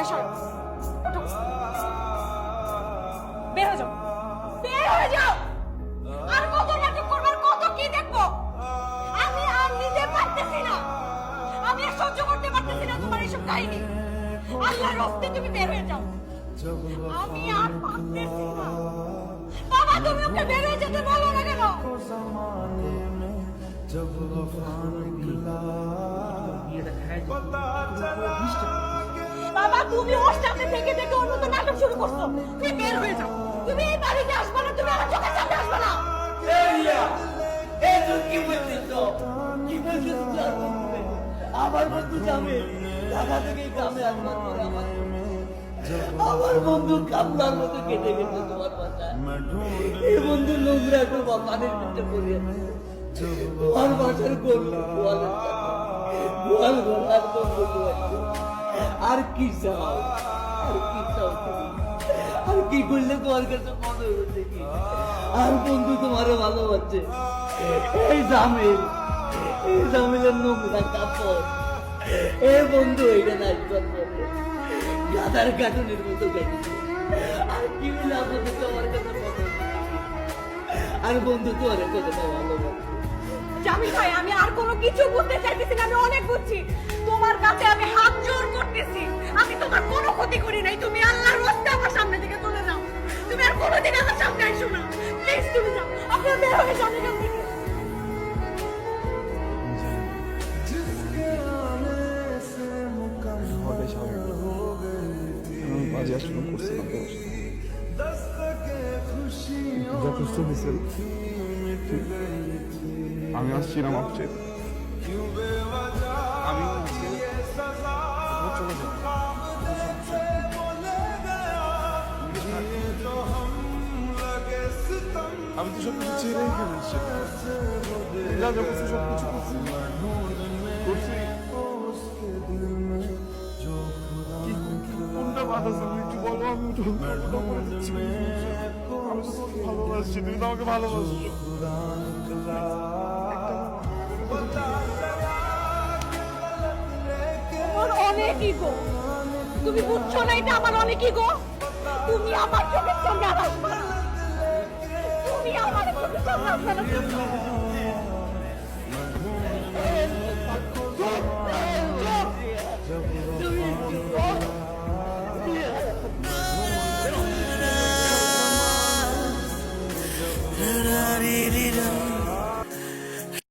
সরো, ওঠো, বের হয়ে যাও, বের হয়ে যাও। আর কত নাটক করবো, আর কত কি দেখবো? আমি আর নিতে পারতেছি না, আমি আর সহ্য করতে পারতেছি না তোমার এইসব কাহিনী। আল্লাহর রস্তে তুমি বের হয়ে যাও, আমি আর পারতেছি না। বাবা তুমি ওকে বের হয়ে যেতে বলো না কেন? বাবা তুমি ওর সামনে থেকে থেকে ওর মতো নাটক শুরু করছো। তুমি বের হয়ে যাও, তুমি এই বাড়িতে আসবে না, তুমি আমার চোখের সামনে আসবে না। কি বলছিস তো? কি বলছিস তুই? আমার বন্ধু যাবে ঢাকা থেকে গ্রামে আসবার পরে আমার বন্ধু কামলার মতো কেটে গেছে তোমার বাসায়। এই বন্ধু নোংরা একটু পানির ভিতরে পড়ে তোমার বাসার গরু গোয়াল গোয়াল আর কি চাও? আর কি চাও তুমি? আর কি করলে তোমার কাছে মনে হচ্ছে কি? আর বন্ধু তোমারও ভালোবাসছে। এই জামিলের নোংরা কাপড় এ বন্ধু এইটা নাচবার পরে গাদার কাটুনের মতো গেছে। আর কি হলে আমাদের তোমার কাছে মনে হচ্ছে আর বন্ধু তোমার কতটা ভালোবাসে। জামিল ভাই আমি আর কোনো কিছু বুঝতে চাইতেছি না, আমি অনেক বুঝছি। তোমার কাছে আমি হাত জোর করতেছি, আমি তোমার কোনো ক্ষতি করি নাই। তুমি আল্লাহর রাস্তে আমার সামনে থেকে চলে যাও, তুমি আর কোনোদিন আমার সামনে আইসো না, প্লিজ তুমি যাও। আপনারা বের হয়ে যান এখান থেকে। যথেষ্ট হয়েছে, আমি আসছিলাম আপচে আমি চলে যাব। আমি তো সবকিছু ছেড়ে এখানে এসেছি, যা যা করছি সবকিছু করছি। কোনটা বাধা ছিল একটু বলো, আমি আমি তো তোমাকে ভালোবাসছি, তুমি তো আমাকে ভালোবাসছো। আমার অনেক ইগো, তুমি বুঝছো না এটা আমার অনেক ইগো। তুমি আমার চোখের সামনে আসবে না, তুমি আমার চোখের সামনে আসবে না।